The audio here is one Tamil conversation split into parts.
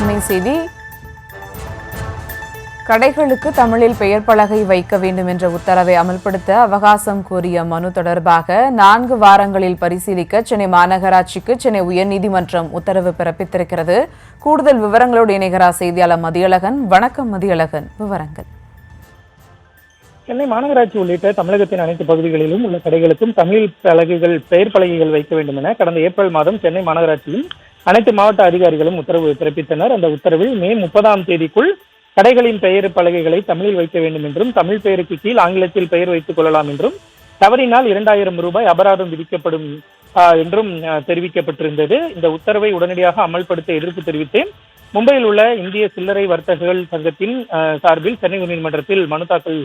அண்மை செய்தி. கடைகளுக்கு தமிழில் பெயர் பலகை வைக்க வேண்டும் என்ற உத்தரவை அமல்படுத்த அவகாசம் கோரிய மனு தொடர்பாக 4 வாரங்களில் பரிசீலிக்க சென்னை மாநகராட்சிக்கு சென்னை உயர்நீதிமன்றம் உத்தரவு பிறப்பித்திருக்கிறது. கூடுதல் விவரங்களோடு இணைகிறார் செய்தியாளர் மதியழகன். வணக்கம் மதியழகன், விவரங்கள். சென்னை மாநகராட்சி உள்ளிட்ட தமிழகத்தின் அனைத்து பகுதிகளிலும் உள்ள கடைகளுக்கும் தமிழ் பலகைகள் பெயர் பலகைகள் வைக்க வேண்டும் என கடந்த ஏப்ரல் மாதம் சென்னை மாநகராட்சியும் அனைத்து மாவட்ட அதிகாரிகளும் உத்தரவு பிறப்பித்தனர். அந்த உத்தரவில் மே 30ஆம் தேதிக்குள் கடைகளின் பெயர் பலகைகளை தமிழில் வைக்க வேண்டும் என்றும் தமிழ் பெயருக்கு கீழ் ஆங்கிலத்தில் பெயர் வைத்துக் கொள்ளலாம் என்றும் தவறினால் 2000 ரூபாய் அபராதம் விதிக்கப்படும் என்றும் தெரிவிக்கப்பட்டிருந்தது. இந்த உத்தரவை உடனடியாக அமல்படுத்த எதிர்ப்பு தெரிவித்து மும்பையில் உள்ள இந்திய சில்லறை வர்த்தகர்கள் சங்கத்தின் சார்பில் சென்னை உயர்நீதிமன்றத்தில் மனு தாக்கல்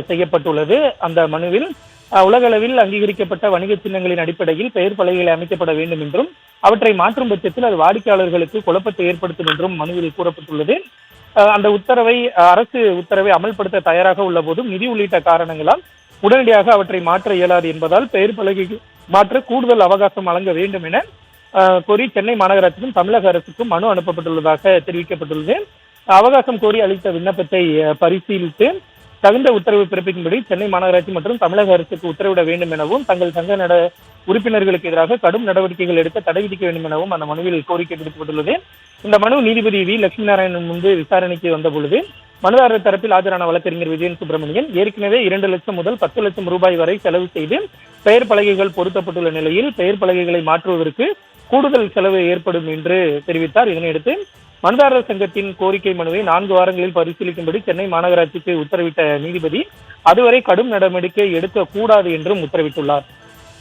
செய்யப்பட்டுள்ளது. அந்த மனுவில் உலகளவில் அங்கீகரிக்கப்பட்ட வணிக சின்னங்களின் அடிப்படையில் பெயர் பலகைகளை அமைக்கப்பட வேண்டும் என்றும் அவற்றை மாற்றும் பட்சத்தில் அது வாடிக்கையாளர்களுக்கு குழப்பத்தை ஏற்படுத்தும் என்றும் மனுவில் கூறப்பட்டுள்ளது. அந்த அரசு உத்தரவை அமல்படுத்த தயாராக உள்ள போதும் நிதி உள்ளிட்ட காரணங்களால் உடனடியாக அவற்றை மாற்ற இயலாது என்பதால் பெயர் பலகை மாற்ற கூடுதல் அவகாசம் வழங்க வேண்டும் என கோரி சென்னை மாநகராட்சிக்கும் தமிழக அரசுக்கும் மனு அனுப்பப்பட்டுள்ளதாக தெரிவிக்கப்பட்டுள்ளது. அவகாசம் கோரி அளித்த விண்ணப்பத்தை பரிசீலித்து தகுந்த உத்தரவு பிறப்பிக்கும்படி சென்னை மாநகராட்சி மற்றும் தமிழக அரசுக்கு உத்தரவிட வேண்டும் எனவும் தங்கள் சங்க உறுப்பினர்களுக்கு எதிராக கடும் நடவடிக்கைகள் எடுக்க தடை விதிக்க வேண்டும் எனவும் அந்த மனுவில் கோரிக்கை விடுக்கப்பட்டுள்ளது. இந்த மனு நீதிபதி வி லட்சுமி நாராயணன் முன்பு விசாரணைக்கு வந்த பொழுது மனுதாரர் தரப்பில் ஆஜரான வழக்கறிஞர் விஜயன் சுப்பிரமணியன் ஏற்கனவே 2 லட்சம் முதல் 10 லட்சம் ரூபாய் வரை செலவு செய்து பெயர் பலகைகள் பொருத்தப்பட்டுள்ள நிலையில் பெயர் பலகைகளை மாற்றுவதற்கு கூடுதல் செலவு ஏற்படும் என்று தெரிவித்தார். இதனையடுத்து மனுதாரர் சங்கத்தின் கோரிக்கை மனுவை 4 வாரங்களில் பரிசீலிக்கும்படி சென்னை மாநகராட்சிக்கு உத்தரவிட்ட நீதிபதி அதுவரை கடும் நடவடிக்கை எடுக்கக்கூடாது என்றும் உத்தரவிட்டுள்ளார்.